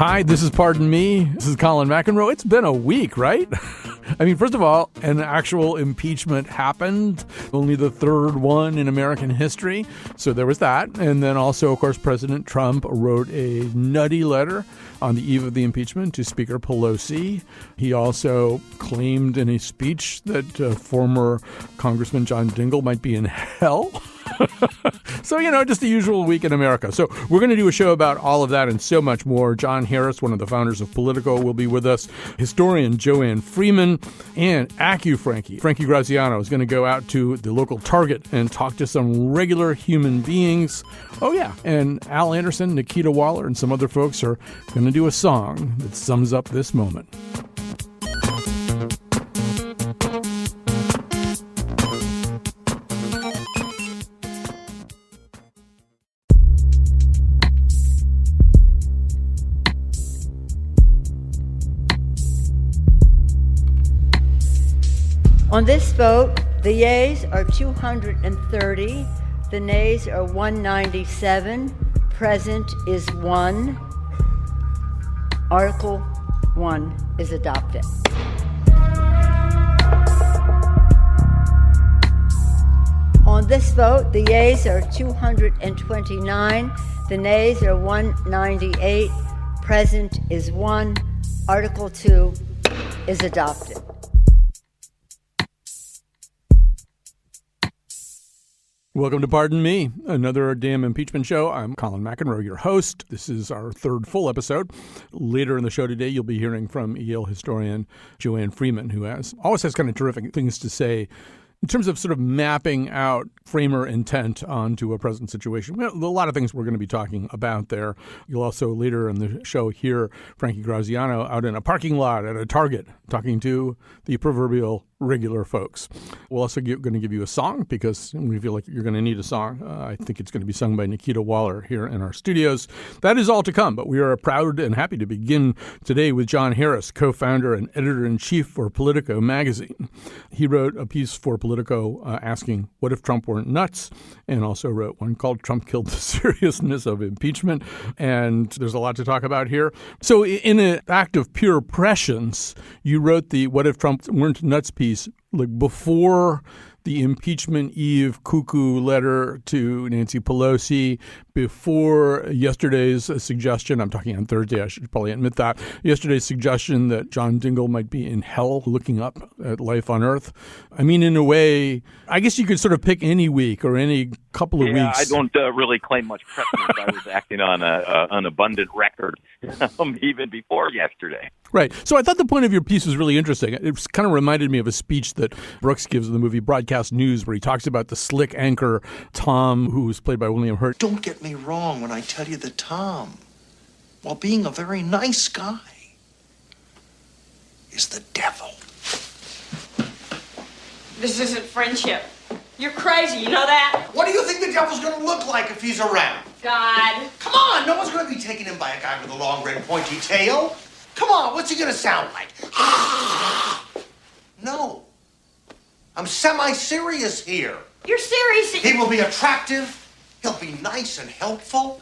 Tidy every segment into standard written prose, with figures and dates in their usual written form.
Hi, this is Pardon Me. This is Colin McEnroe. It's been a week, right? I mean, first of all, an actual impeachment happened, only the third one in American history. So there was that. And then also, of course, President Trump wrote a nutty letter on the eve of the impeachment to Speaker Pelosi. He also claimed in a speech that former Congressman John Dingell might be in hell. So, just the usual week in America. So we're going to do a show about all of that and so much more. John Harris, one of the founders of Politico, will be with us. Historian Joanne Freeman and AccuFrankie. Frankie Graziano is going to go out to the local Target and talk to some regular human beings. Oh, yeah. And Al Anderson, Nekita Waller, and some other folks are going to do a song that sums up this moment. On this vote, the yeas are 230, the nays are 197, present is 1. Article 1 is adopted. On this vote, the yeas are 229, the nays are 198, present is 1. Article 2 is adopted. Welcome to Pardon Me, another damn impeachment show. I'm Colin McEnroe, your host. This is our third full episode. Later in the show today, you'll be hearing from Yale historian Joanne Freeman, who always has kind of terrific things to say in terms of sort of mapping out framer intent onto a present situation. Well, a lot of things we're going to be talking about there. You'll also later in the show hear Frankie Graziano out in a parking lot at a Target talking to the proverbial regular folks. We're also going to give you a song because we feel like you're going to need a song. I think it's going to be sung by Nekita Waller here in our studios. That is all to come, but we are proud and happy to begin today with John Harris, co-founder and editor-in-chief for Politico magazine. He wrote a piece for Politico asking, what if Trump weren't nuts? And also wrote one called Trump Killed the Seriousness of Impeachment. And there's a lot to talk about here. So in an act of pure prescience, you wrote the What If Trump Weren't Nuts piece like before the impeachment eve cuckoo letter to Nancy Pelosi, before yesterday's suggestion, I'm talking on Thursday, I should probably admit that, yesterday's suggestion that John Dingell might be in hell looking up at life on Earth. I mean, in a way, I guess you could sort of pick any week or any couple of weeks. I don't really claim much precedence. I was acting on an abundant record even before yesterday. Right. So I thought the point of your piece was really interesting. It kind of reminded me of a speech that Brooks gives in the movie Broadcast News, where he talks about the slick anchor, Tom, who was played by William Hurt. Don't get me wrong when I tell you that Tom, while being a very nice guy, is the devil. This isn't friendship. You're crazy, you know that? What do you think the devil's gonna look like if he's around? God. Come on, no one's gonna be taken in by a guy with a long, red, pointy tail. Come on, what's he gonna sound like? No. I'm semi-serious here. You're serious? He will be attractive. He'll be nice and helpful.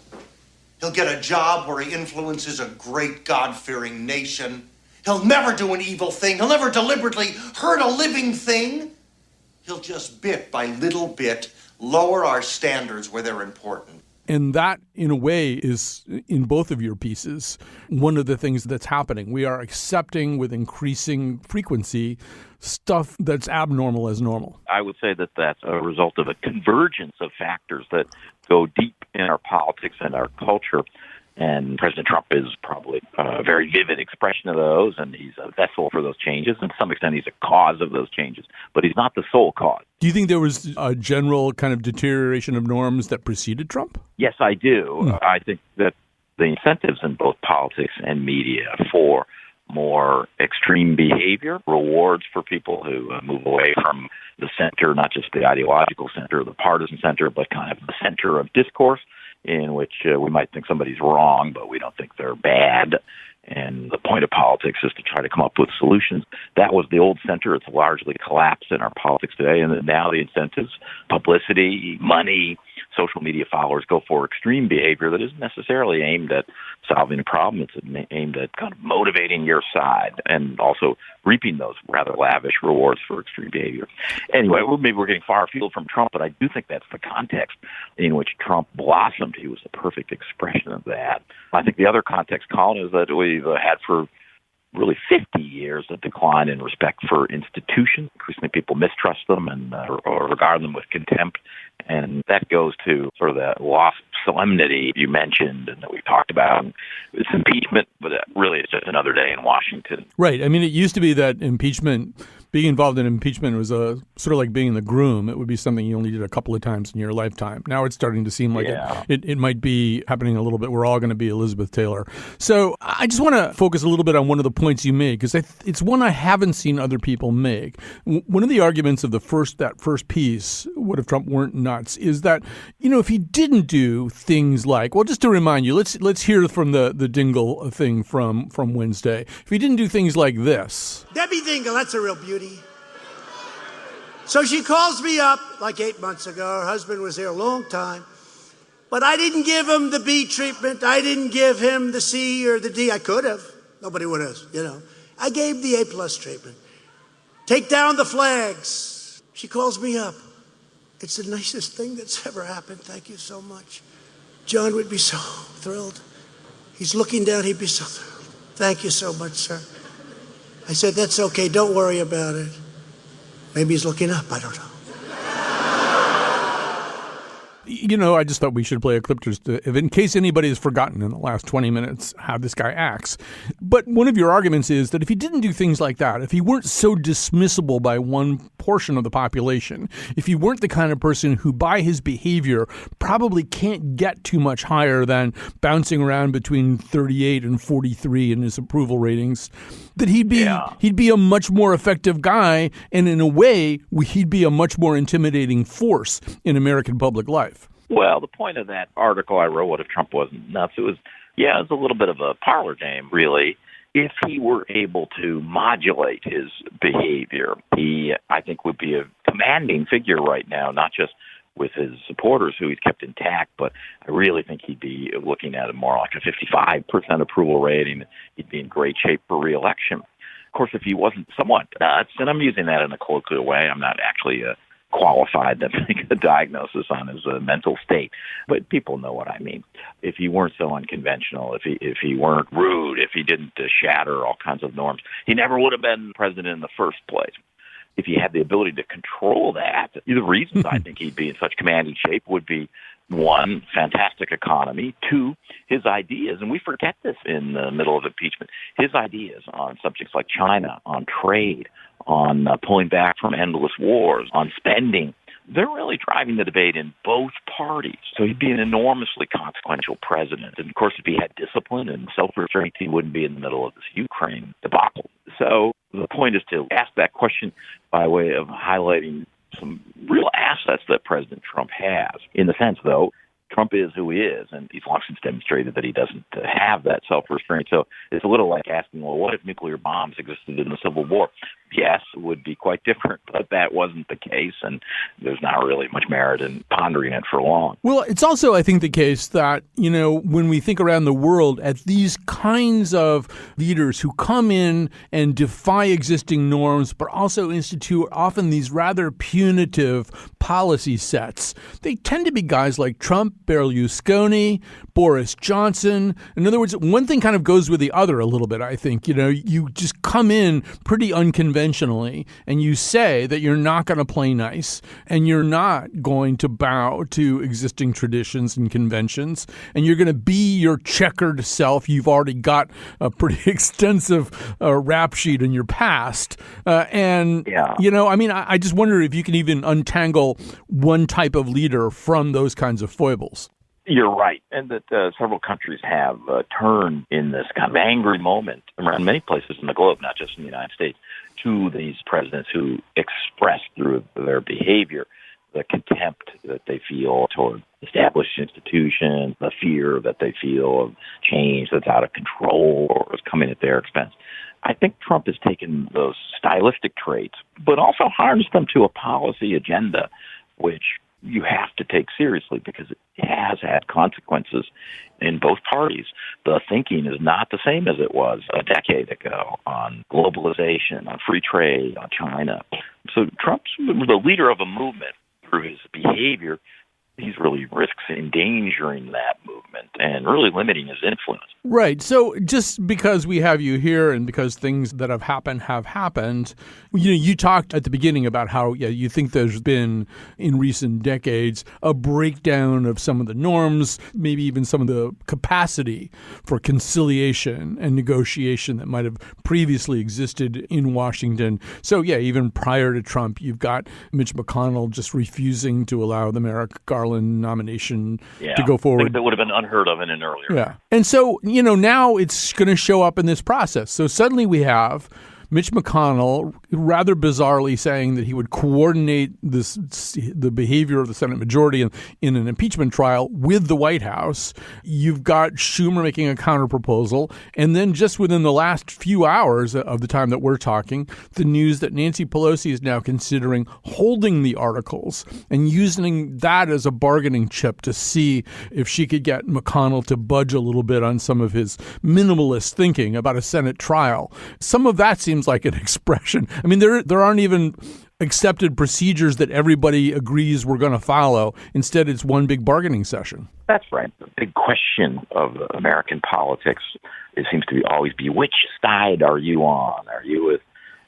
He'll get a job where he influences a great God-fearing nation. He'll never do an evil thing. He'll never deliberately hurt a living thing. He'll just bit by little bit lower our standards where they're important. And that, in a way, is, in both of your pieces, one of the things that's happening. We are accepting with increasing frequency stuff that's abnormal as normal. I would say that that's a result of a convergence of factors that go deep in our politics and our culture. And President Trump is probably a very vivid expression of those, and he's a vessel for those changes. And to some extent, he's a cause of those changes, but he's not the sole cause. Do you think there was a general kind of deterioration of norms that preceded Trump? Yes, I do. I think that the incentives in both politics and media for more extreme behavior, rewards for people who move away from the center, not just the ideological center, the partisan center, but kind of the center of discourse, in which we might think somebody's wrong, but we don't think they're bad. And the point of politics is to try to come up with solutions. That was the old center. It's largely collapsed in our politics today. And now the incentives, publicity, money, social media followers go for extreme behavior that isn't necessarily aimed at solving a problem. It's aimed at kind of motivating your side and also reaping those rather lavish rewards for extreme behavior. Anyway, maybe we're getting far afield from Trump, but I do think that's the context in which Trump blossomed. He was the perfect expression of that. I think the other context, Colin, is that we've had for really 50 years a decline in respect for institutions. Increasingly, people mistrust them and or regard them with contempt. And that goes to sort of that lost solemnity you mentioned and that we talked about. It's impeachment, but really it's just another day in Washington. Right. I mean, it used to be that being involved in impeachment was sort of like being the groom. It would be something you only did a couple of times in your lifetime. Now it's starting to seem like it might be happening a little bit. We're all going to be Elizabeth Taylor. So I just want to focus a little bit on one of the points you made, because it's one I haven't seen other people make. One of the arguments of that first piece, what if Trump weren't nuts, is that, if he didn't do things like, well, just to remind you, let's hear from the Dingle thing from Wednesday. If he didn't do things like this. Debbie Dingle, that's a real beauty. So she calls me up like 8 months ago. Her husband was here a long time. But I didn't give him the B treatment. I didn't give him the C or the D. I could have. Nobody would have, I gave the A+ treatment. Take down the flags. She calls me up. It's the nicest thing that's ever happened. Thank you so much. John would be so thrilled. He's looking down. He'd be so thrilled. Thank you so much, sir. I said, that's okay. Don't worry about it. Maybe he's looking up. I don't know. I just thought we should play a clip just in case anybody has forgotten in the last 20 minutes how this guy acts. But one of your arguments is that if he didn't do things like that, if he weren't so dismissible by one portion of the population, if he weren't the kind of person who by his behavior probably can't get too much higher than bouncing around between 38 and 43 in his approval ratings, that he'd be a much more effective guy, and in a way, he'd be a much more intimidating force in American public life. Well, the point of that article I wrote, What If Trump Wasn't Nuts, it was a little bit of a parlor game, really. If he were able to modulate his behavior, he, I think, would be a commanding figure right now, not just with his supporters, who he's kept intact, but I really think he'd be looking at more like a 55% approval rating. He'd be in great shape for re-election. Of course, if he wasn't somewhat nuts, and I'm using that in a colloquial way, I'm not actually qualified to make a diagnosis on his mental state, but people know what I mean. If he weren't so unconventional, if he weren't rude, if he didn't shatter all kinds of norms, he never would have been president in the first place. If he had the ability to control that, the reasons I think he'd be in such commanding shape would be, one, fantastic economy, two, his ideas, and we forget this in the middle of impeachment, his ideas on subjects like China, on trade, on pulling back from endless wars, on spending, they're really driving the debate in both parties. So he'd be an enormously consequential president. And, of course, if he had discipline and self-restraint, he wouldn't be in the middle of this Ukraine debacle. So the point is to ask that question by way of highlighting some real assets that President Trump has. In the sense, though, Trump is who he is, and he's long since demonstrated that he doesn't have that self-restraint. So it's a little like asking, well, what if nuclear bombs existed in the Civil War? Yes, it would be quite different, but that wasn't the case, and there's not really much merit in pondering it for long. Well, it's also, I think, the case that, when we think around the world at these kinds of leaders who come in and defy existing norms, but also institute often these rather punitive policy sets, they tend to be guys like Trump, Berlusconi, Boris Johnson. In other words, one thing kind of goes with the other a little bit, I think. You just come in pretty unconventionally and you say that you're not going to play nice and you're not going to bow to existing traditions and conventions and you're going to be your checkered self. You've already got a pretty extensive rap sheet in your past. I just wonder if you can even untangle one type of leader from those kinds of foibles. You're right, and that several countries have turned in this kind of angry moment around many places in the globe, not just in the United States, to these presidents who express through their behavior the contempt that they feel toward established institutions, the fear that they feel of change that's out of control or is coming at their expense. I think Trump has taken those stylistic traits, but also harnessed them to a policy agenda which you have to take seriously because it has had consequences in both parties. The thinking is not the same as it was a decade ago on globalization, on free trade, on China. So Trump's the leader of a movement. Through his behavior, he's really risks endangering that movement and really limiting his influence. Right. So just because we have you here and because things that have happened, you talked at the beginning about how you think there's been in recent decades a breakdown of some of the norms, maybe even some of the capacity for conciliation and negotiation that might have previously existed in Washington. So even prior to Trump, you've got Mitch McConnell just refusing to allow the Merrick Garland nomination to go forward. That would have been unheard of in an earlier. Yeah. And so, now it's going to show up in this process. So suddenly we have Mitch McConnell rather bizarrely saying that he would coordinate the behavior of the Senate majority in an impeachment trial with the White House. You've got Schumer making a counterproposal. And then just within the last few hours of the time that we're talking, the news that Nancy Pelosi is now considering holding the articles and using that as a bargaining chip to see if she could get McConnell to budge a little bit on some of his minimalist thinking about a Senate trial. Some of that seems like an expression. I mean, there aren't even accepted procedures that everybody agrees we're going to follow. Instead, it's one big bargaining session. That's right. The big question of American politics, it seems to always be, which side are you on? Are you with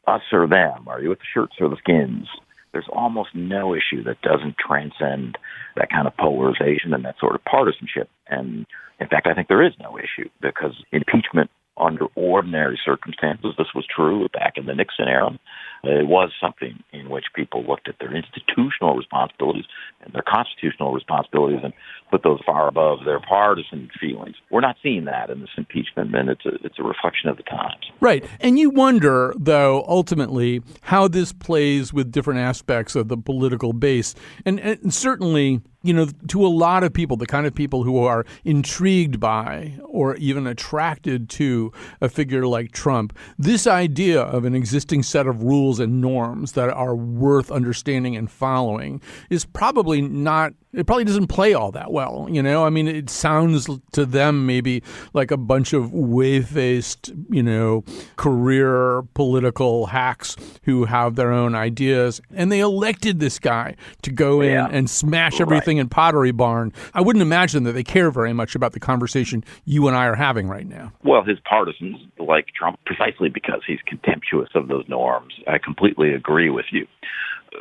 us or them? Are you with the shirts or the skins? There's almost no issue that doesn't transcend that kind of polarization and that sort of partisanship. And in fact, I think there is no issue because impeachment under ordinary circumstances, this was true back in the Nixon era. It was something in which people looked at their institutional responsibilities and their constitutional responsibilities and put those far above their partisan feelings. We're not seeing that in this impeachment, and it's a reflection of the times. Right. And you wonder, though, ultimately, how this plays with different aspects of the political base. And certainly, to a lot of people, the kind of people who are intrigued by or even attracted to a figure like Trump, this idea of an existing set of rules and norms that are worth understanding and following is probably not. It probably doesn't play all that well, I mean, it sounds to them maybe like a bunch of wave-faced, career political hacks who have their own ideas. And they elected this guy to go in and smash everything in Pottery Barn. I wouldn't imagine that they care very much about the conversation you and I are having right now. Well, his partisans like Trump precisely because he's contemptuous of those norms. I completely agree with you.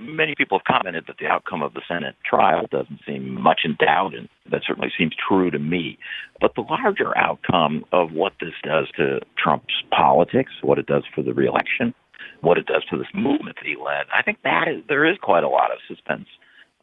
Many people have commented that the outcome of the Senate trial doesn't seem much in doubt, and that certainly seems true to me. But the larger outcome of what this does to Trump's politics, what it does for the reelection, what it does to this movement that he led, I think there is quite a lot of suspense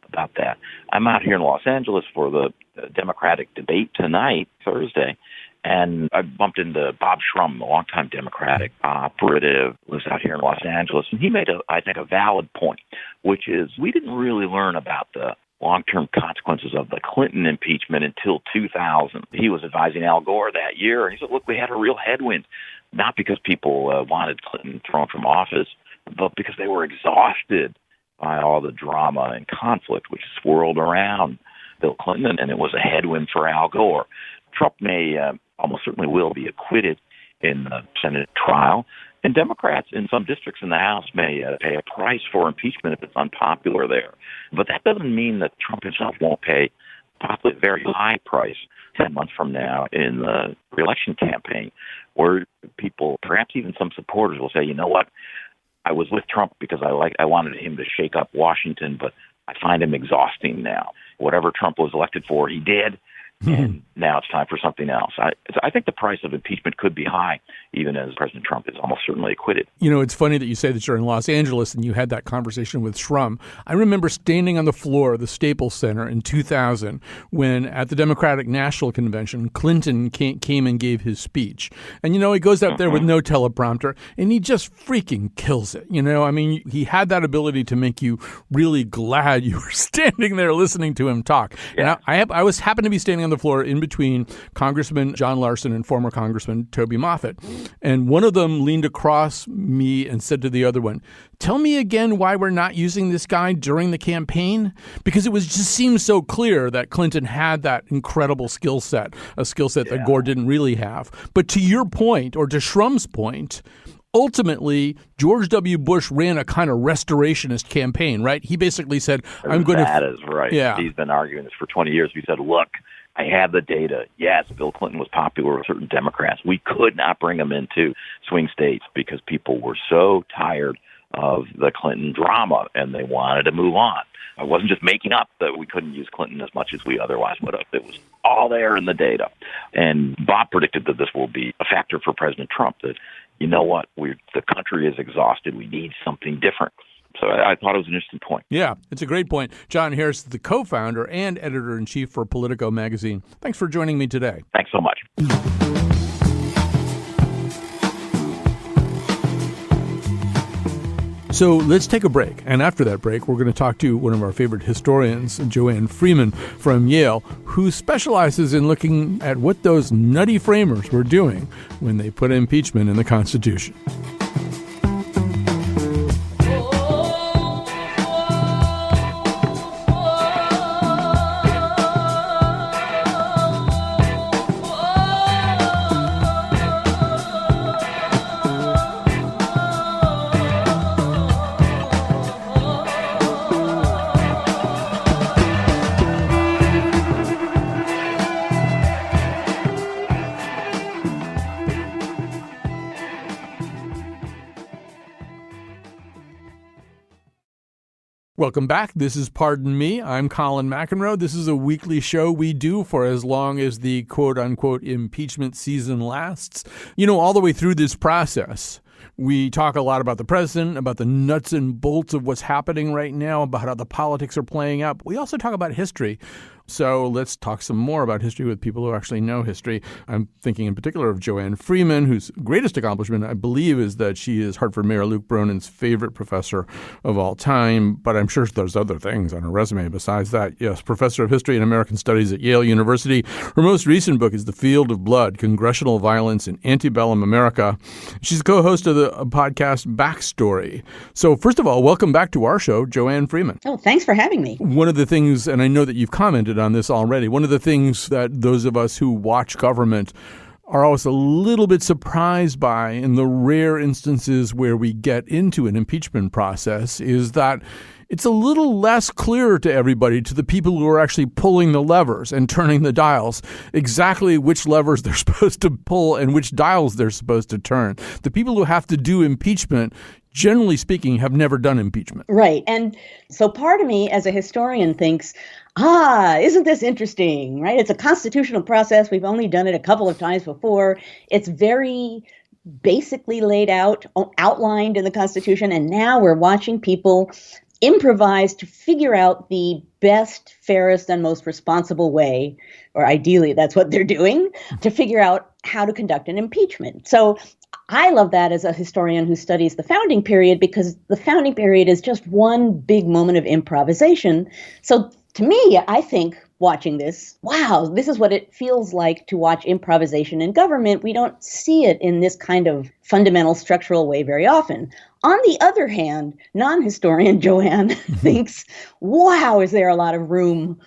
about that. I'm out here in Los Angeles for the Democratic debate tonight, Thursday, and I bumped into Bob Shrum, a longtime Democratic operative, lives out here in Los Angeles, and he made, I think, a valid point, which is we didn't really learn about the long-term consequences of the Clinton impeachment until 2000. He was advising Al Gore that year, and he said, look, we had a real headwind, not because people wanted Clinton thrown from office, but because they were exhausted by all the drama and conflict which swirled around Bill Clinton, and it was a headwind for Al Gore. Trump may almost certainly will be acquitted in the Senate trial, and Democrats in some districts in the House may pay a price for impeachment if it's unpopular there. But that doesn't mean that Trump himself won't pay possibly a very high price 10 months from now in the reelection campaign, where people, perhaps even some supporters, will say, you know what, I was with Trump because I wanted him to shake up Washington, but I find him exhausting now. Whatever Trump was elected for, he did. And now it's time for something else. I think the price of impeachment could be high, even as President Trump is almost certainly acquitted. It's funny that you say that you're in Los Angeles and you had that conversation with Shrum. I remember standing on the floor of the Staples Center in 2000 when, at the Democratic National Convention, Clinton came and gave his speech. And, he goes out there with no teleprompter, and he just freaking kills it. I mean, he had that ability to make you really glad you were standing there listening to him talk. Yeah. And I happened to be standing on on the floor in between Congressman John Larson and former Congressman Toby Moffett. And one of them leaned across me and said to the other one, "Tell me again why we're not using this guy during the campaign?" Because it was just seemed so clear that Clinton had that incredible skill set, a skill set that Gore didn't really have. But to your point, or to Shrum's point, ultimately, George W. Bush ran a kind of restorationist campaign, right? He basically said, I'm going to... That is right. Yeah. He's been arguing this for 20 years. He said, look, I have the data. Yes, Bill Clinton was popular with certain Democrats. We could not bring him into swing states because people were so tired of the Clinton drama and they wanted to move on. I wasn't just making up that we couldn't use Clinton as much as we otherwise would have. It was all there in the data. And Bob predicted that this will be a factor for President Trump, that, you know what, the country is exhausted. We need something different. So I thought it was an interesting point. Yeah, it's a great point. John Harris is the co-founder and editor-in-chief for Politico magazine. Thanks for joining me today. Thanks so much. So let's take a break. And after that break, we're going to talk to one of our favorite historians, Joanne Freeman from Yale, who specializes in looking at what those nutty framers were doing when they put impeachment in the Constitution. Welcome back. This is Pardon Me. I'm Colin McEnroe. This is a weekly show we do for as long as the quote-unquote impeachment season lasts. You know, all the way through this process, we talk a lot about the president, about the nuts and bolts of what's happening right now, about how the politics are playing out. We also talk about history. So let's talk some more about history with people who actually know history. I'm thinking in particular of Joanne Freeman, whose greatest accomplishment, I believe, is that she is Hartford Mayor Luke Bronin's favorite professor of all time. But I'm sure there's other things on her resume besides that. Yes, professor of history and American studies at Yale University. Her most recent book is The Field of Blood, Congressional Violence in Antebellum America. She's the co-host of the podcast Backstory. So first of all, welcome back to our show, Joanne Freeman. Oh, thanks for having me. One of the things, and I know that you've commented on this already, one of the things that those of us who watch government are always a little bit surprised by in the rare instances where we get into an impeachment process is that it's a little less clear to everybody, to the people who are actually pulling the levers and turning the dials, exactly which levers they're supposed to pull and which dials they're supposed to turn. The people who have to do impeachment, generally speaking, have never done impeachment. Right. And so part of me as a historian thinks, isn't this interesting, right? It's a constitutional process. We've only done it a couple of times before. It's very basically laid out, outlined in the Constitution. And now we're watching people improvise to figure out the best, fairest, and most responsible way, or ideally that's what they're doing, to figure out how to conduct an impeachment. So I love that as a historian who studies the founding period, because the founding period is just one big moment of improvisation. So to me, I think watching this, wow, this is what it feels like to watch improvisation in government. We don't see it in this kind of fundamental structural way very often. On the other hand, non-historian Joanne thinks, wow, is there a lot of room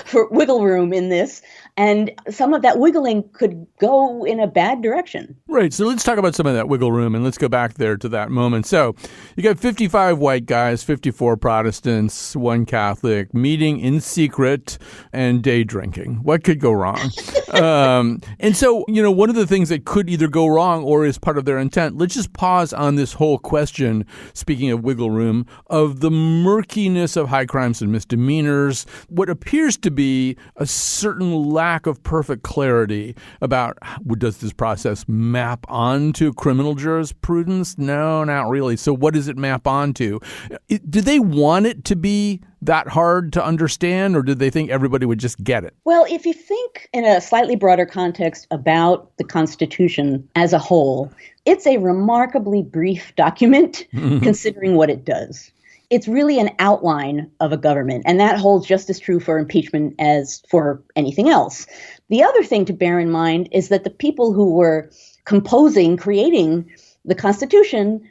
for wiggle room in this? And some of that wiggling could go in a bad direction. Right. So let's talk about some of that wiggle room, and let's go back there to that moment. So you got 55 white guys, 54 Protestants, 1 Catholic, meeting in secret and day drinking. What could go wrong? And so, you know, one of the things that could either go wrong or is part of their intent, let's just pause on this whole question, speaking of wiggle room, of the murkiness of high crimes and misdemeanors, what appears to be a certain lack of perfect clarity about does this process map onto criminal jurisprudence? No, not really. So what does it map onto? Do they want it to be that hard to understand, or did they think everybody would just get it? Well, if you think in a slightly broader context about the Constitution as a whole, it's a remarkably brief document considering what it does. it's really an outline of a government. And that holds just as true for impeachment as for anything else. The other thing to bear in mind is that the people who were creating the Constitution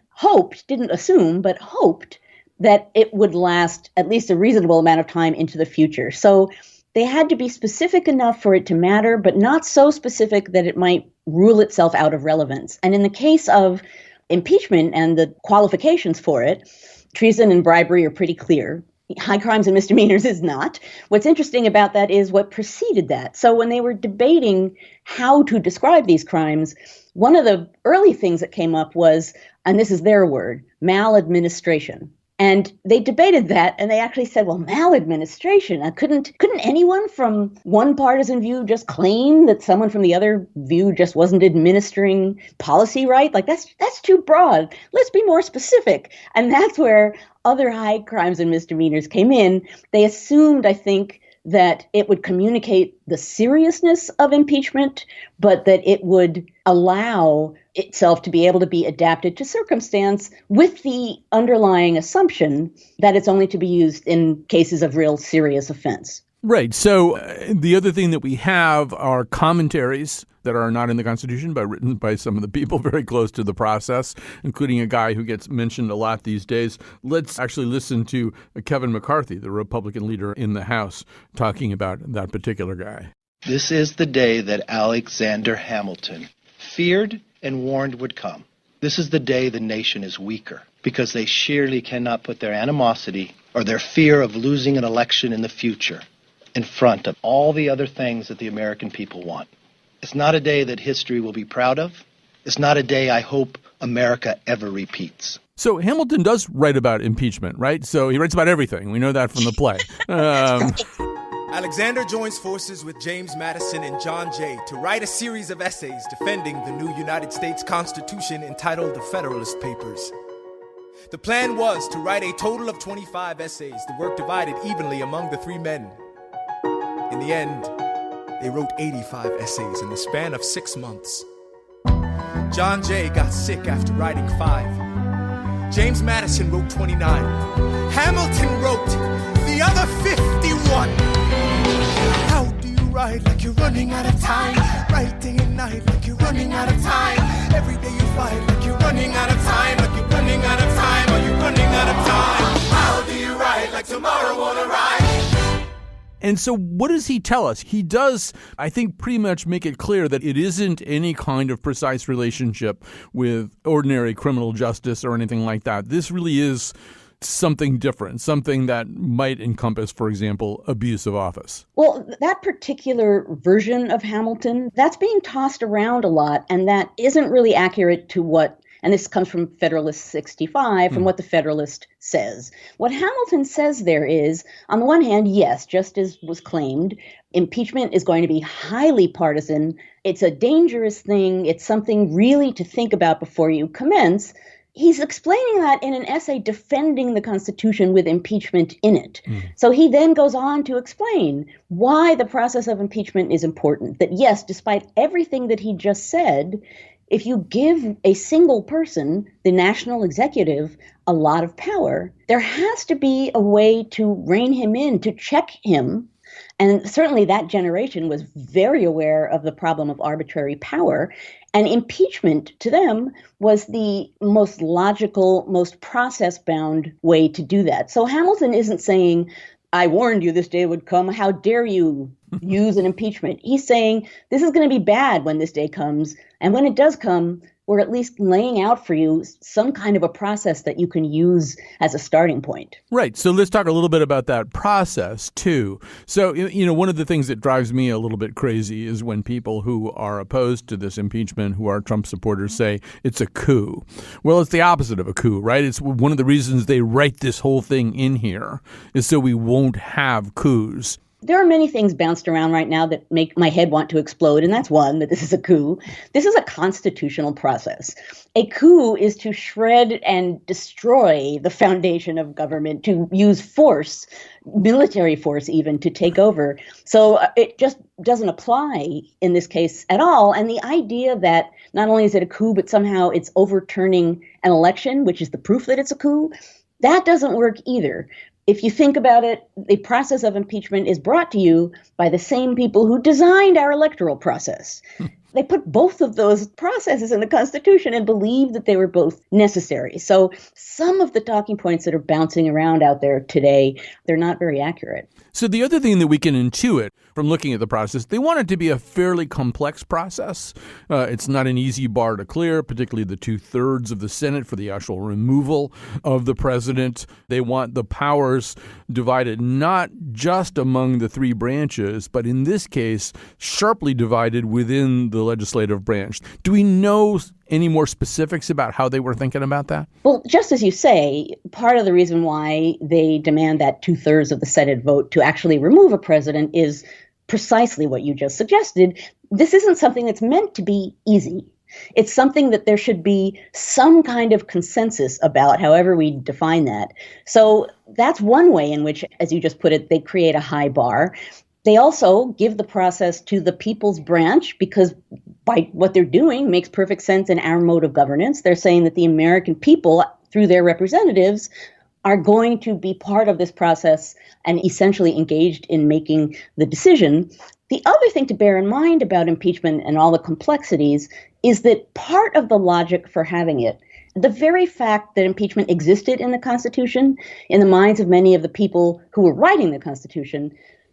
didn't assume, but hoped that it would last at least a reasonable amount of time into the future. So they had to be specific enough for it to matter, but not so specific that it might rule itself out of relevance. And in the case of impeachment and the qualifications for it, treason and bribery are pretty clear. High crimes and misdemeanors is not. What's interesting about that is what preceded that. So when they were debating how to describe these crimes, one of the early things that came up was, and this is their word, maladministration. And they debated that, and they actually said, well, maladministration. Couldn't anyone from one partisan view just claim that someone from the other view just wasn't administering policy right? Like, that's too broad. Let's be more specific. And that's where other high crimes and misdemeanors came in. They assumed, I think, that it would communicate the seriousness of impeachment, but that it would allow itself to be able to be adapted to circumstance with the underlying assumption that it's only to be used in cases of real serious offense. Right. So the other thing that we have are commentaries that are not in the Constitution, but written by some of the people very close to the process, including a guy who gets mentioned a lot these days. Let's actually listen to Kevin McCarthy, the Republican leader in the House, talking about that particular guy. This is the day that Alexander Hamilton feared and warned would come. This is the day the nation is weaker, because they surely cannot put their animosity or their fear of losing an election in the future in front of all the other things that the American people want. It's not a day that history will be proud of. It's not a day I hope America ever repeats. So Hamilton does write about impeachment, right? So he writes about everything. We know that from the play. Alexander joins forces with James Madison and John Jay to write a series of essays defending the new United States Constitution entitled The Federalist Papers. The plan was to write a total of 25 essays, the work divided evenly among the three men. In the end, they wrote 85 essays in the span of 6 months. John Jay got sick after writing 5. James Madison wrote 29. Hamilton wrote the other 51. How do you write like you're running out of time? Write day and night like you're running out of time. Every day you fight like you're running out of time. Like you're running out of time. Are you running out of time? How do you write like tomorrow won't arrive? And so what does he tell us? He does, I think, pretty much make it clear that it isn't any kind of precise relationship with ordinary criminal justice or anything like that. This really is something different, something that might encompass, for example, abuse of office. Well, that particular version of Hamilton, that's being tossed around a lot, and that isn't really accurate to what, and this comes from Federalist 65, from what the Federalist says. What Hamilton says there is, on the one hand, yes, just as was claimed, impeachment is going to be highly partisan. It's a dangerous thing. It's something really to think about before you commence. He's explaining that in an essay defending the Constitution with impeachment in it. So he then goes on to explain why the process of impeachment is important. That yes, despite everything that he just said, if you give a single person, the national executive, a lot of power, there has to be a way to rein him in, to check him. And certainly that generation was very aware of the problem of arbitrary power. And impeachment to them was the most logical, most process-bound way to do that. So Hamilton isn't saying, I warned you this day would come. How dare you use an impeachment? He's saying this is going to be bad when this day comes. And when it does come, we're at least laying out for you some kind of a process that you can use as a starting point. Right. So let's talk a little bit about that process, too. So, one of the things that drives me a little bit crazy is when people who are opposed to this impeachment, who are Trump supporters, say it's a coup. Well, it's the opposite of a coup, right? It's one of the reasons they write this whole thing in here is so we won't have coups. There are many things bounced around right now that make my head want to explode, and that's one, that this is a coup. This is a constitutional process. A coup is to shred and destroy the foundation of government, to use force, military force even, to take over. So it just doesn't apply in this case at all. And the idea that not only is it a coup, but somehow it's overturning an election, which is the proof that it's a coup, That doesn't work either. If you think about it, the process of impeachment is brought to you by the same people who designed our electoral process. They put both of those processes in the Constitution and believed that they were both necessary. So some of the talking points that are bouncing around out there today, they're not very accurate. So the other thing that we can intuit from looking at the process, they want it to be a fairly complex process. It's not an easy bar to clear, particularly the 2/3 of the Senate for the actual removal of the president. They want the powers divided not just among the three branches, but in this case, sharply divided within the legislative branch. Do we know any more specifics about how they were thinking about that? Well, just as you say, part of the reason why they demand that 2/3 of the Senate vote to actually remove a president is precisely what you just suggested. This isn't something that's meant to be easy. It's something that there should be some kind of consensus about, however we define that. So that's one way in which, as you just put it, they create a high bar. They also give the process to the people's branch because by what they're doing makes perfect sense in our mode of governance. They're saying that the American people, through their representatives, are going to be part of this process and essentially engaged in making the decision. The other thing to bear in mind about impeachment and all the complexities is that part of the logic for having it, the very fact that impeachment existed in the Constitution, in the minds of many of the people who were writing the Constitution,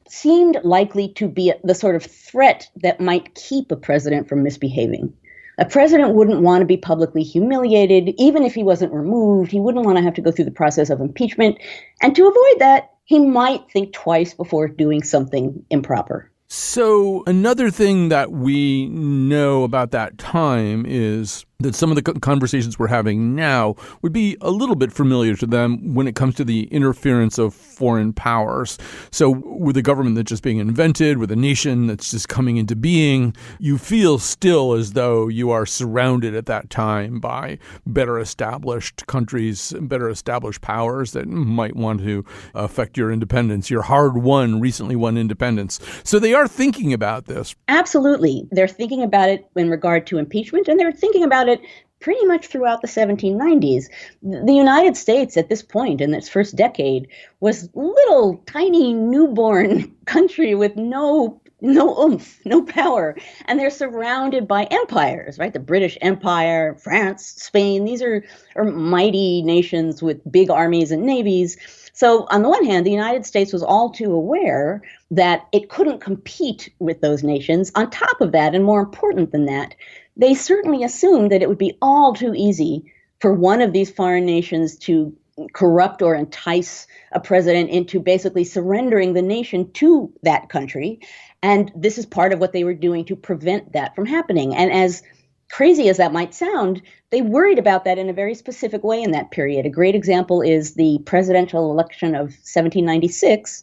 seemed likely to be the sort of threat that might keep a president from misbehaving. A president wouldn't want to be publicly humiliated, even if he wasn't removed. He wouldn't want to have to go through the process of impeachment. And to avoid that, he might think twice before doing something improper. So another thing that we know about that time is that some of the conversations we're having now would be a little bit familiar to them when it comes to the interference of foreign powers. So with a government that's just being invented, with a nation that's just coming into being, you feel still as though you are surrounded at that time by better established countries, better established powers that might want to affect your independence, your hard-won, recently won independence. So they are thinking about this. Absolutely. They're thinking about it in regard to impeachment, and they're thinking about it pretty much throughout the 1790s. The United States at this point in its first decade was little tiny newborn country with no oomph, no power. And they're surrounded by empires, right? The British Empire, France, Spain, these are mighty nations with big armies and navies. So on the one hand, the United States was all too aware that it couldn't compete with those nations. On top of that, and more important than that, they certainly assumed that it would be all too easy for one of these foreign nations to corrupt or entice a president into basically surrendering the nation to that country. And this is part of what they were doing to prevent that from happening. And as crazy as that might sound, they worried about that in a very specific way in that period. A great example is the presidential election of 1796.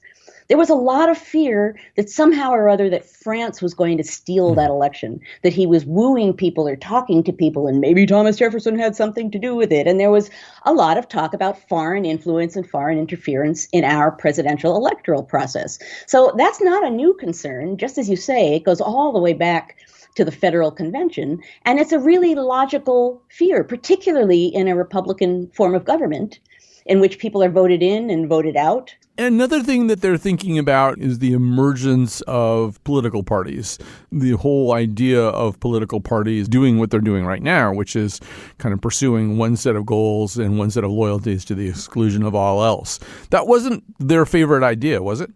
There was a lot of fear that somehow or other that France was going to steal that election, that he was wooing people or talking to people, and maybe Thomas Jefferson had something to do with it. And there was a lot of talk about foreign influence and foreign interference in our presidential electoral process. So that's not a new concern. Just as you say, it goes all the way back to the Federal Convention. And it's a really logical fear, particularly in a Republican form of government in which people are voted in and voted out. Another thing that they're thinking about is the emergence of political parties. The whole idea of political parties doing what they're doing right now, which is kind of pursuing one set of goals and one set of loyalties to the exclusion of all else. That wasn't their favorite idea, was it?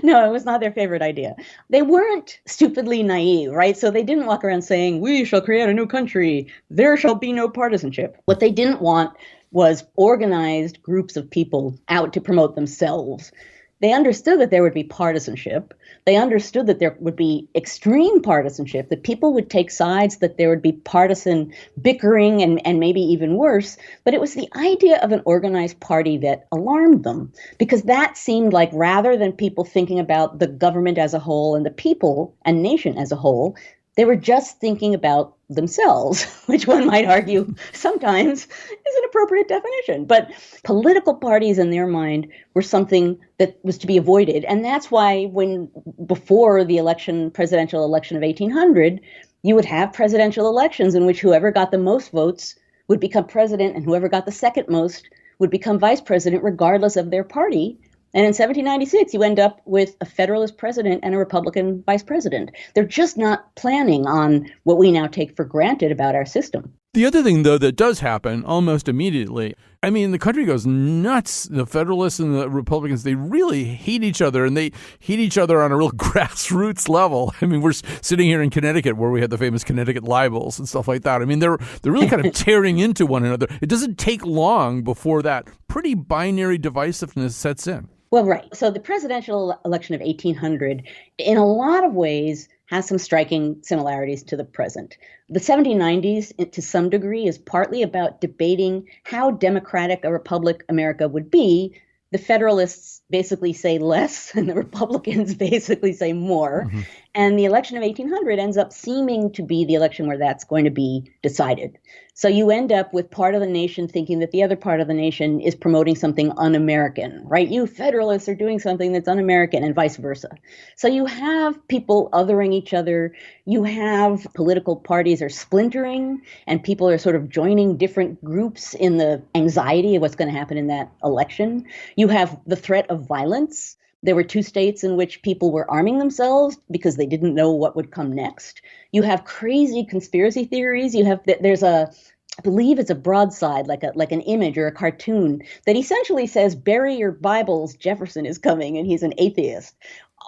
No, it was not their favorite idea. They weren't stupidly naive, right? So they didn't walk around saying, we shall create a new country. There shall be no partisanship. What they didn't want was organized groups of people out to promote themselves. They understood that there would be partisanship. They understood that there would be extreme partisanship, that people would take sides, that there would be partisan bickering and maybe even worse. But it was the idea of an organized party that alarmed them, because that seemed like, rather than people thinking about the government as a whole and the people and nation as a whole, they were just thinking about themselves, which one might argue sometimes is an appropriate definition. But political parties in their mind were something that was to be avoided. And that's why before the presidential election of 1800, you would have presidential elections in which whoever got the most votes would become president, and whoever got the second most would become vice president regardless of their party. And in 1796, you end up with a Federalist president and a Republican vice president. They're just not planning on what we now take for granted about our system. The other thing, though, that does happen almost immediately, I mean, the country goes nuts. The Federalists and the Republicans, they really hate each other, and they hate each other on a real grassroots level. I mean, we're sitting here in Connecticut where we had the famous Connecticut libels and stuff like that. I mean, they're really kind of tearing into one another. It doesn't take long before that pretty binary divisiveness sets in. Well, right. So the presidential election of 1800, in a lot of ways, has some striking similarities to the present. The 1790s, to some degree, is partly about debating how democratic a republic America would be. The Federalists basically say less, and the Republicans basically say more. Mm-hmm. And the election of 1800 ends up seeming to be the election where that's going to be decided. So you end up with part of the nation thinking that the other part of the nation is promoting something un-American, right? You Federalists are doing something that's un-American, and vice versa. So you have people othering each other. You have political parties are splintering, and people are sort of joining different groups in the anxiety of what's going to happen in that election. You have the threat of violence. There were 2 states in which people were arming themselves because they didn't know what would come next. You have crazy conspiracy theories. I believe it's a broadside, like an image or a cartoon that essentially says, bury your Bibles, Jefferson is coming, and he's an atheist.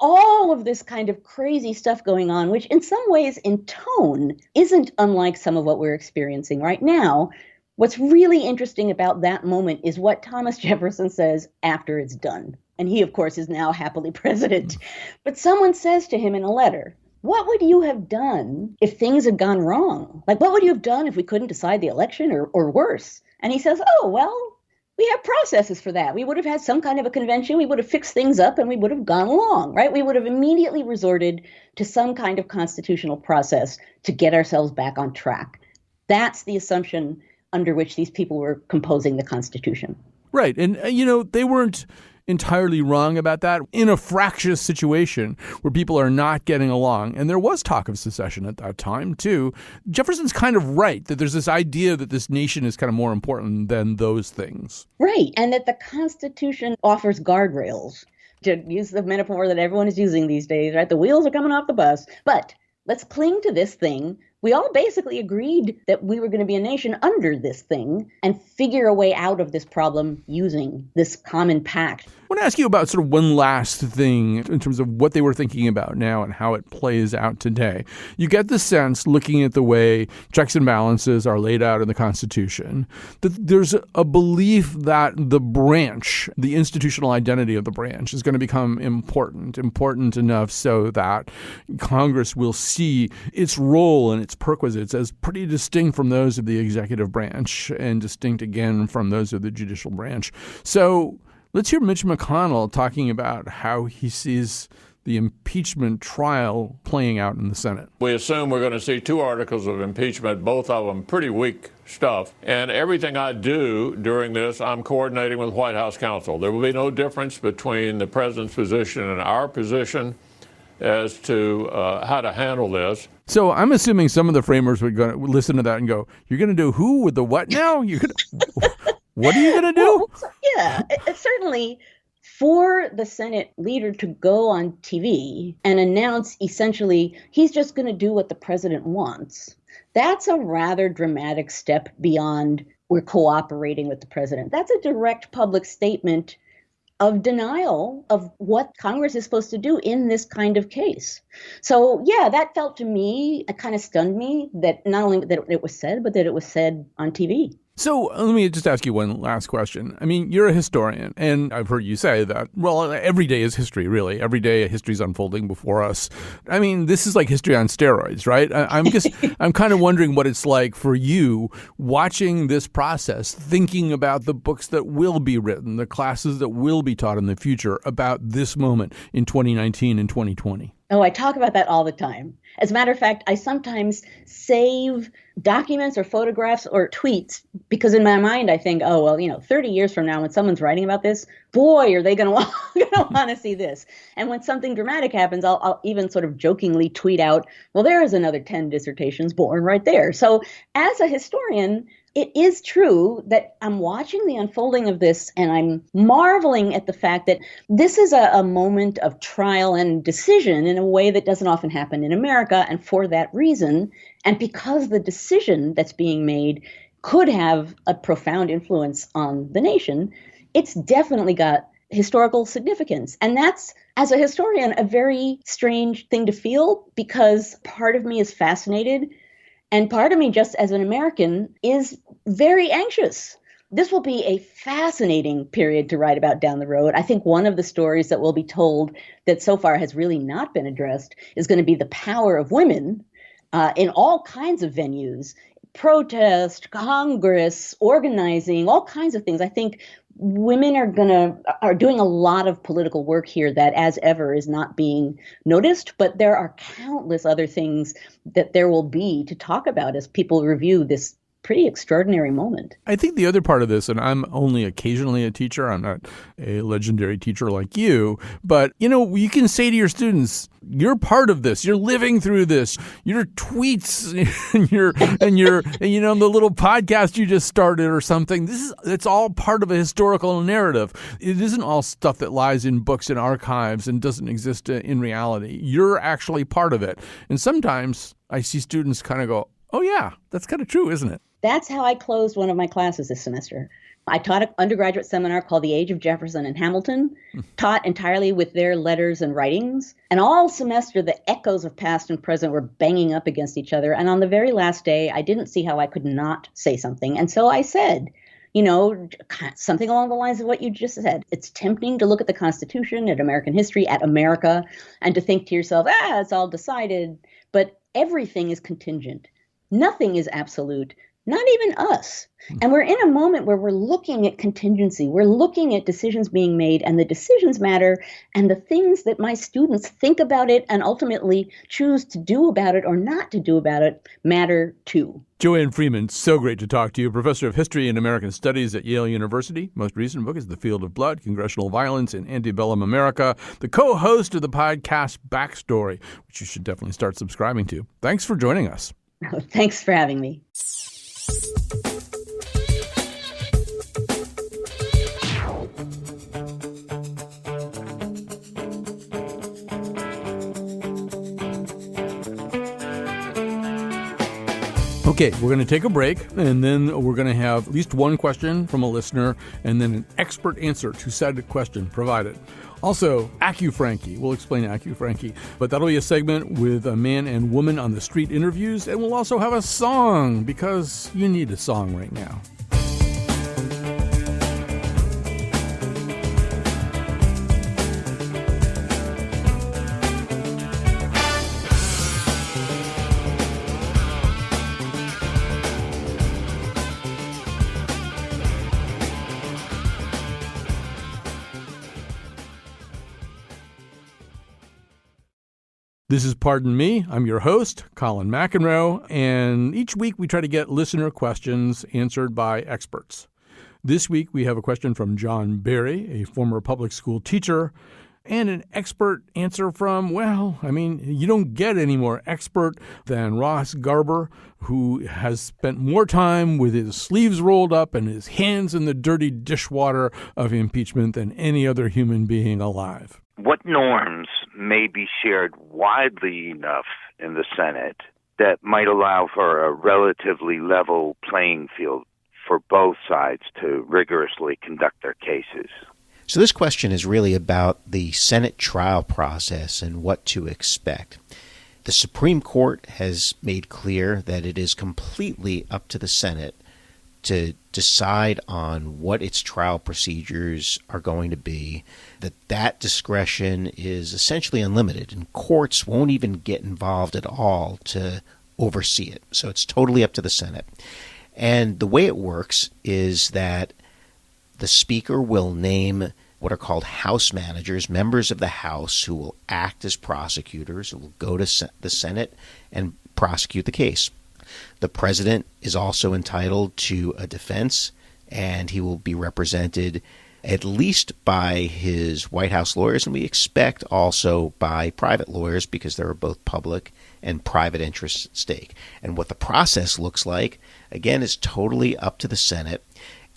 All of this kind of crazy stuff going on, which in some ways in tone isn't unlike some of what we're experiencing right now. What's really interesting about that moment is what Thomas Jefferson says after it's done. And he, of course, is now happily president. But someone says to him in a letter, what would you have done if things had gone wrong? Like, what would you have done if we couldn't decide the election or worse? And he says, oh, well, we have processes for that. We would have had some kind of a convention. We would have fixed things up and we would have gone along, right? We would have immediately resorted to some kind of constitutional process to get ourselves back on track. That's the assumption under which these people were composing the Constitution. Right. And, they weren't entirely wrong about that. In a fractious situation where people are not getting along, and there was talk of secession at that time, too, Jefferson's kind of right that there's this idea that this nation is kind of more important than those things. Right. And that the Constitution offers guardrails, to use the metaphor that everyone is using these days, right? The wheels are coming off the bus. But let's cling to this thing. We all basically agreed that we were going to be a nation under this thing and figure a way out of this problem using this common pact. I want to ask you about sort of one last thing in terms of what they were thinking about now and how it plays out today. You get the sense, looking at the way checks and balances are laid out in the Constitution, that there's a belief that the branch, the institutional identity of the branch, is going to become important enough so that Congress will see its role and its perquisites as pretty distinct from those of the executive branch and distinct again from those of the judicial branch. So let's hear Mitch McConnell talking about how he sees the impeachment trial playing out in the Senate. We assume we're going to see 2 articles of impeachment, both of them pretty weak stuff. And everything I do during this, I'm coordinating with White House counsel. There will be no difference between the president's position and our position as to how to handle this. So I'm assuming some of the framers would listen to that and go, you're going to do who with the what now? What are you going to do? Well, yeah, certainly for the Senate leader to go on TV and announce essentially he's just going to do what the president wants, that's a rather dramatic step beyond we're cooperating with the president. That's a direct public statement of denial of what Congress is supposed to do in this kind of case. So, yeah, that felt to me, it kind of stunned me that not only that it was said, but that it was said on TV. So let me just ask you one last question. I mean, you're a historian, and I've heard you say that, well, every day is history, really. Every day history is unfolding before us. I mean, this is like history on steroids, right? I'm kind of wondering what it's like for you watching this process, thinking about the books that will be written, the classes that will be taught in the future about this moment in 2019 and 2020. Oh, I talk about that all the time. As a matter of fact, I sometimes save documents or photographs or tweets because in my mind I think, 30 years from now when someone's writing about this, boy, are they going to want to see this. And when something dramatic happens, I'll even sort of jokingly tweet out, well, there is another 10 dissertations born right there. So as a historian, It is true that I'm watching the unfolding of this and I'm marveling at the fact that this is a moment of trial and decision in a way that doesn't often happen in America. And for that reason, and because the decision that's being made could have a profound influence on the nation, it's definitely got historical significance. And that's, as a historian, a very strange thing to feel, because part of me is fascinated and part of me, just as an American, is very anxious. This will be a fascinating period to write about down the road. I think one of the stories that will be told that so far has really not been addressed is going to be the power of women in all kinds of venues, protest, Congress, organizing, all kinds of things. I think women are doing a lot of political work here that, as ever, is not being noticed. But there are countless other things that there will be to talk about as people review this pretty extraordinary moment. I think the other part of this, and I'm only occasionally a teacher, I'm not a legendary teacher like you, but, you can say to your students, you're part of this. You're living through this. Your tweets and the little podcast you just started or something. It's all part of a historical narrative. It isn't all stuff that lies in books and archives and doesn't exist in reality. You're actually part of it. And sometimes I see students kind of go, oh yeah, that's kind of true, isn't it? That's how I closed one of my classes this semester. I taught an undergraduate seminar called The Age of Jefferson and Hamilton, taught entirely with their letters and writings. And all semester, the echoes of past and present were banging up against each other. And on the very last day, I didn't see how I could not say something. And so I said, something along the lines of what you just said. It's tempting to look at the Constitution, at American history, at America, and to think to yourself, it's all decided. But everything is contingent. Nothing is absolute. Not even us. And we're in a moment where we're looking at contingency. We're looking at decisions being made, and the decisions matter, and the things that my students think about it and ultimately choose to do about it or not to do about it matter too. Joanne Freeman, so great to talk to you. Professor of History and American Studies at Yale University. Most recent book is The Field of Blood, Congressional Violence in Antebellum America. The co-host of the podcast Backstory, which you should definitely start subscribing to. Thanks for joining us. Thanks for having me. Okay, we're going to take a break, and then we're going to have at least one question from a listener, and then an expert answer, two-sided question provided. Also, AccuFrankie. We'll explain AccuFrankie. But that'll be a segment with a man and woman on the street interviews, and we'll also have a song, because you need a song right now. This is Pardon Me. I'm your host, Colin McEnroe, and each week we try to get listener questions answered by experts. This week we have a question from John Berry, a former public school teacher, and an expert answer from, you don't get any more expert than Ross Garber, who has spent more time with his sleeves rolled up and his hands in the dirty dishwater of impeachment than any other human being alive. What norms may be shared widely enough in the Senate that might allow for a relatively level playing field for both sides to rigorously conduct their cases? So this question is really about the Senate trial process and what to expect. The Supreme Court has made clear that it is completely up to the Senate to decide on what its trial procedures are going to be, that discretion is essentially unlimited, and courts won't even get involved at all to oversee it. So it's totally up to the Senate. And the way it works is that the Speaker will name what are called House managers, members of the House who will act as prosecutors, who will go to the Senate and prosecute the case. The president is also entitled to a defense, and he will be represented at least by his White House lawyers, and we expect also by private lawyers, because there are both public and private interests at stake. And what the process looks like, again, is totally up to the Senate,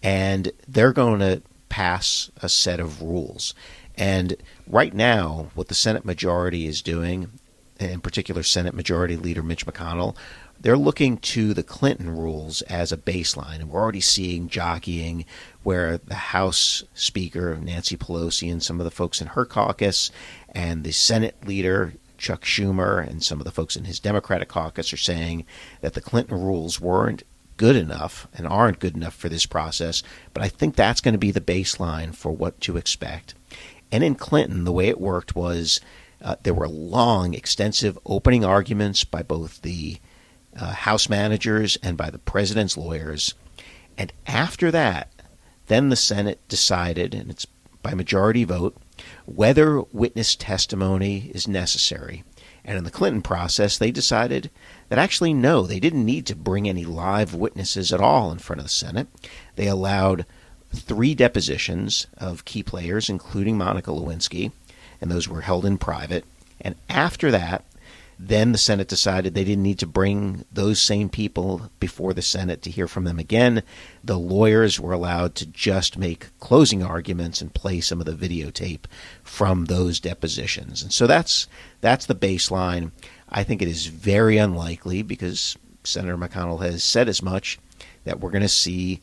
and they're going to pass a set of rules. And right now, what the Senate majority is doing, in particular Senate Majority Leader Mitch McConnell, they're looking to the Clinton rules as a baseline. And we're already seeing jockeying where the House Speaker, Nancy Pelosi, and some of the folks in her caucus, and the Senate leader, Chuck Schumer, and some of the folks in his Democratic caucus are saying that the Clinton rules weren't good enough and aren't good enough for this process. But I think that's going to be the baseline for what to expect. And in Clinton, the way it worked was there were long, extensive opening arguments by both the House managers and by the president's lawyers. And after that, then the Senate decided, and it's by majority vote, whether witness testimony is necessary. And in the Clinton process, they decided that actually no, they didn't need to bring any live witnesses at all in front of the Senate. They allowed 3 depositions of key players, including Monica Lewinsky, and those were held in private. And after that, then the Senate decided they didn't need to bring those same people before the Senate to hear from them again. The lawyers were allowed to just make closing arguments and play some of the videotape from those depositions. And so that's the baseline. I think it is very unlikely, because Senator McConnell has said as much, that we're going to see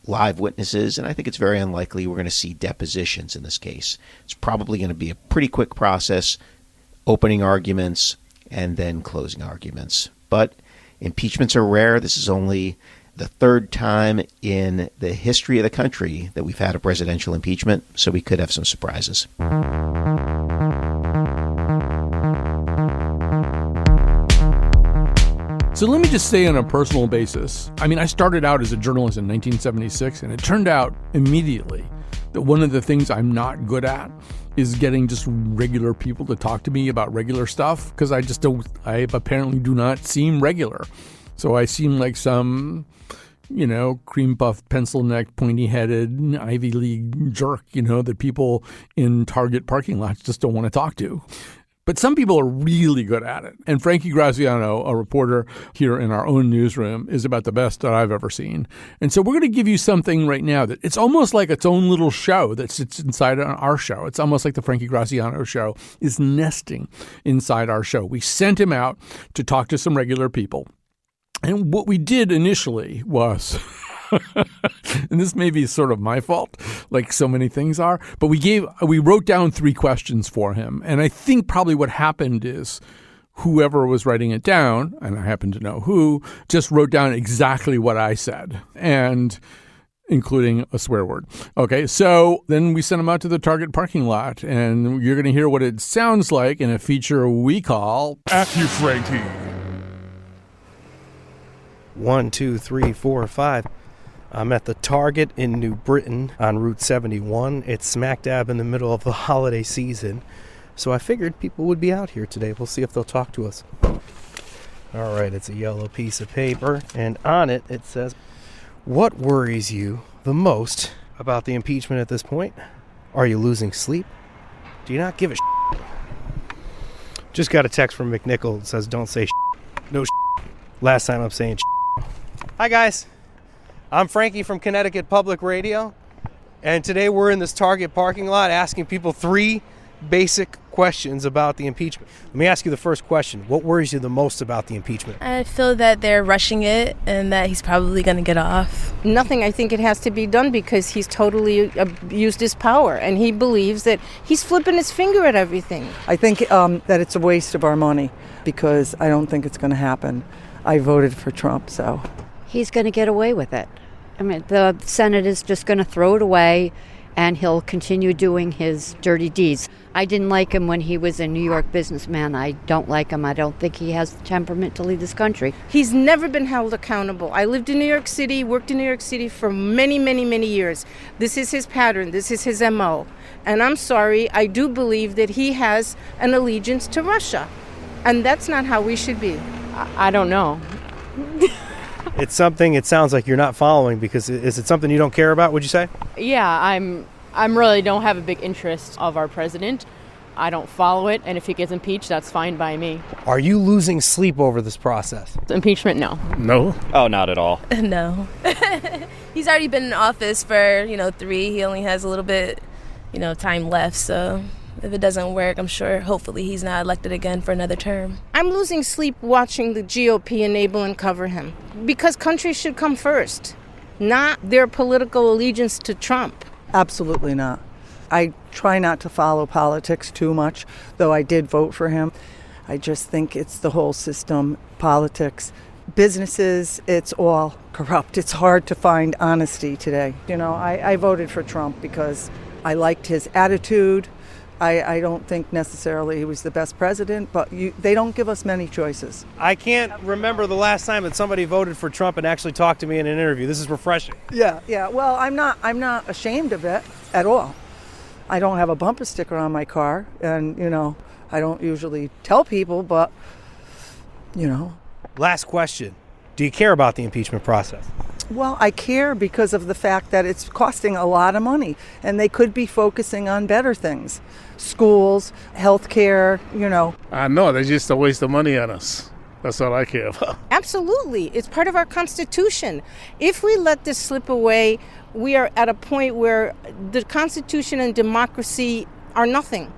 live witnesses, and I think it's very unlikely we're going to see depositions in this case. It's probably going to be a pretty quick process, opening arguments, and then closing arguments. But impeachments are rare. This is only the 3rd time in the history of the country that we've had a presidential impeachment, so we could have some surprises. So let me just say on a personal basis, I mean, I started out as a journalist in 1976, and it turned out immediately that one of the things I'm not good at is getting just regular people to talk to me about regular stuff, because I apparently do not seem regular. So I seem like some, cream puffed, pencil necked, pointy headed, Ivy League jerk, that people in Target parking lots just don't want to talk to. But some people are really good at it. And Frankie Graziano, a reporter here in our own newsroom, is about the best that I've ever seen. And so we're going to give you something right now that it's almost like its own little show that sits inside our show. It's almost like the Frankie Graziano show is nesting inside our show. We sent him out to talk to some regular people. And what we did initially was... and this may be sort of my fault, like so many things are, but we wrote down 3 questions for him. And I think probably what happened is whoever was writing it down, and I happen to know who, just wrote down exactly what I said, and including a swear word. Okay, so then we sent him out to the Target parking lot, and you're going to hear what it sounds like in a feature we call AccuFrankie. 1, 2, 3, 4, 5. I'm at the Target in New Britain on Route 71. It's smack dab in the middle of the holiday season. So I figured people would be out here today. We'll see if they'll talk to us. All right, it's a yellow piece of paper. And on it, it says, what worries you the most about the impeachment at this point? Are you losing sleep? Do you not give a shit? Just got a text from McNichol that says, don't say shit. No shit. Last time I'm saying shit. Hi, guys. I'm Frankie from Connecticut Public Radio, and today we're in this Target parking lot asking people 3 basic questions about the impeachment. Let me ask you the first question. What worries you the most about the impeachment? I feel that they're rushing it and that he's probably going to get off. Nothing. I think it has to be done because he's totally abused his power, and he believes that he's flipping his finger at everything. I think that it's a waste of our money because I don't think it's going to happen. I voted for Trump, so... He's going to get away with it. I mean, the Senate is just going to throw it away, and he'll continue doing his dirty deeds. I didn't like him when he was a New York businessman. I don't like him. I don't think he has the temperament to lead this country. He's never been held accountable. I lived in New York City, worked in New York City for many, many, many years. This is his pattern. This is his M.O. And I'm sorry, I do believe that he has an allegiance to Russia. And that's not how we should be. I don't know. It's something it sounds like you're not following, because is it something you don't care about, would you say? Yeah, I really don't have a big interest of our president. I don't follow it, and if he gets impeached, that's fine by me. Are you losing sleep over this process? Impeachment, no. No? Oh, not at all. No. He's already been in office for, 3. He only has a little bit, time left. So if it doesn't work, I'm sure, hopefully, he's not elected again for another term. I'm losing sleep watching the GOP enable and cover him. Because country should come first, not their political allegiance to Trump. Absolutely not. I try not to follow politics too much, though I did vote for him. I just think it's the whole system, politics, businesses, it's all corrupt. It's hard to find honesty today. I voted for Trump because I liked his attitude. I don't think necessarily he was the best president, but they don't give us many choices. I can't remember the last time that somebody voted for Trump and actually talked to me in an interview. This is refreshing. Yeah. Well, I'm not ashamed of it at all. I don't have a bumper sticker on my car, and, I don't usually tell people, but, Last question. Do you care about the impeachment process? Well, I care because of the fact that it's costing a lot of money, and they could be focusing on better things. Schools, healthcare, I know, they're just a waste of money on us. That's all I care about. Absolutely. It's part of our Constitution. If we let this slip away, we are at a point where the Constitution and democracy are nothing.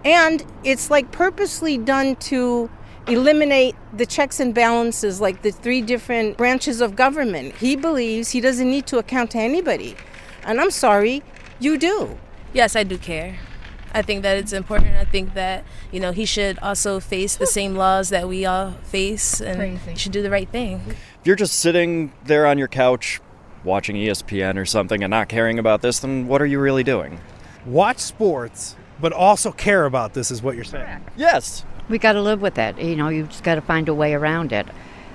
And it's like purposely done to eliminate the checks and balances, like the 3 different branches of government. He believes he doesn't need to account to anybody. And I'm sorry, you do. Yes, I do care. I think that it's important. I think that, he should also face the same laws that we all face, and he should do the right thing. If you're just sitting there on your couch watching ESPN or something and not caring about this, then what are you really doing? Watch sports, but also care about this is what you're saying. Correct. Yes. We got to live with it. You just got to find a way around it.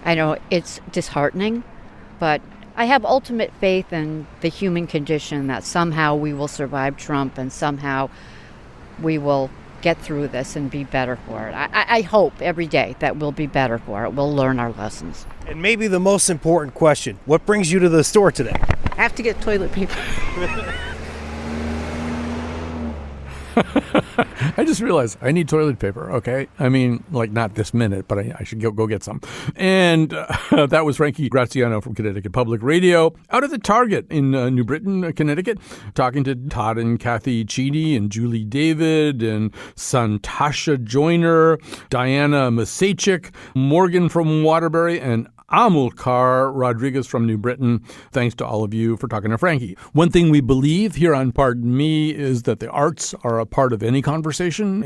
I know it's disheartening, but I have ultimate faith in the human condition that somehow we will survive Trump and somehow we will get through this and be better for it. I hope every day that we'll be better for it. We'll learn our lessons. And maybe the most important question, what brings you to the store today? I have to get toilet paper. I just realized I need toilet paper, okay? I mean, not this minute, but I should go get some. And that was Frankie Graziano from Connecticut Public Radio out of the Target in New Britain, Connecticut, talking to Todd and Kathy Cheney and Julie David and Santasha Joyner, Diana Masachik, Morgan from Waterbury, and Amulkar Rodriguez from New Britain. Thanks to all of you for talking to Frankie. One thing we believe here on Pardon Me is that the arts are a part of any conversation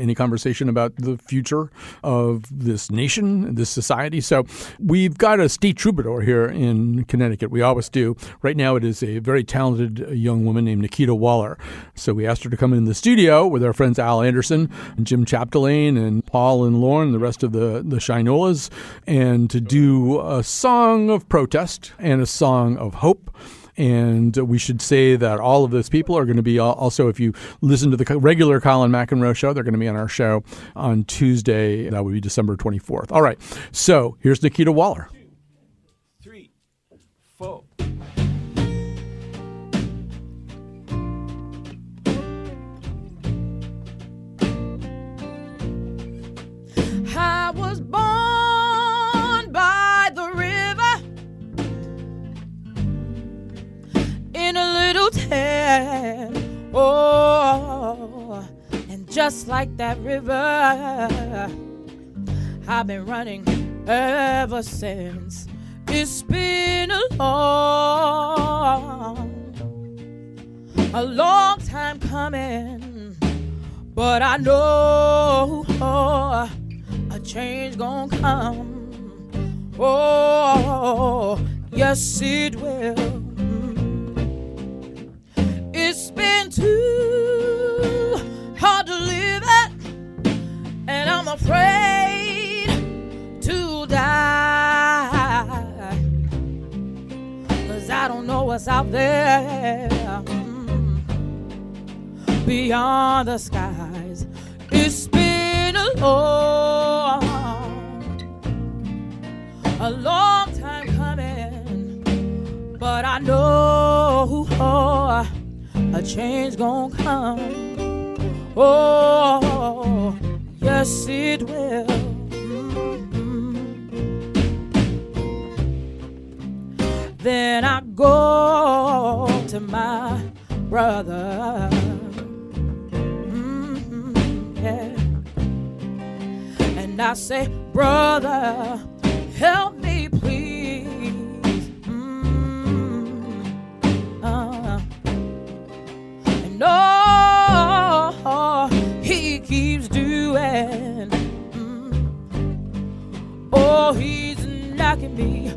about the future of this nation, this society. So we've got a state troubadour here in Connecticut. We always do. Right now it is a very talented young woman named Nekita Waller. So we asked her to come in the studio with our friends Al Anderson, and Jim Chapdelaine, and Paul and Lauren, the rest of the Shinolas, and to do a song of protest and a song of hope. And we should say that all of those people are going to be also, if you listen to the regular Colin McEnroe show, they're going to be on our show on Tuesday. That would be December 24th. All right. So here's Nekita Waller. 2, 3, 4. I was born by the river in a little town. Oh, and just like that river, I've been running ever since. It's been a long time coming, but I know a change gonna come. Oh, yes it will. It's been too hard to live it, and I'm afraid to die, 'cause I don't know what's out there beyond the skies. It's been a long time coming, but I know a change gonna come. Oh, yes it will. Then I go to my brother, yeah, and I say, brother, help me please. And oh, he keeps doing. Oh, he's knocking me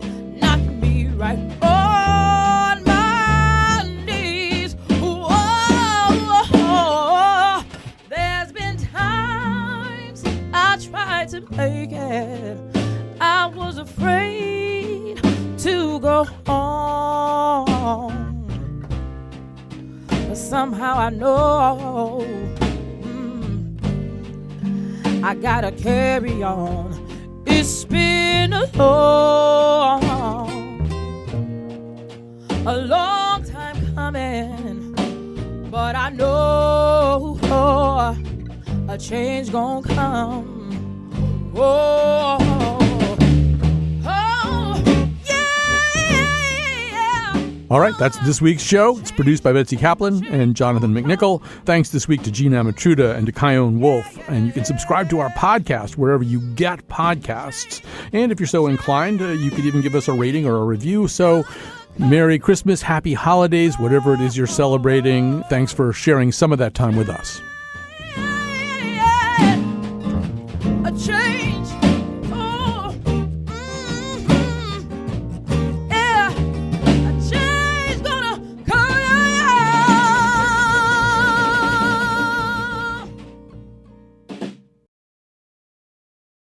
right on my knees. Whoa, there's been times I tried to make it. I was afraid to go on, but somehow I know I gotta carry on. It's been a long time coming, but I know a change gonna come. Oh, yeah. All right, that's this week's show. It's produced by Betsy Kaplan and Jonathan McNichol. Thanks this week to Gene Amatruda and to Chion Wolf. And you can subscribe to our podcast wherever you get podcasts. And if you're so inclined, you could even give us a rating or a review. So Merry Christmas, Happy Holidays, whatever it is you're celebrating. Thanks for sharing some of that time with us. A change.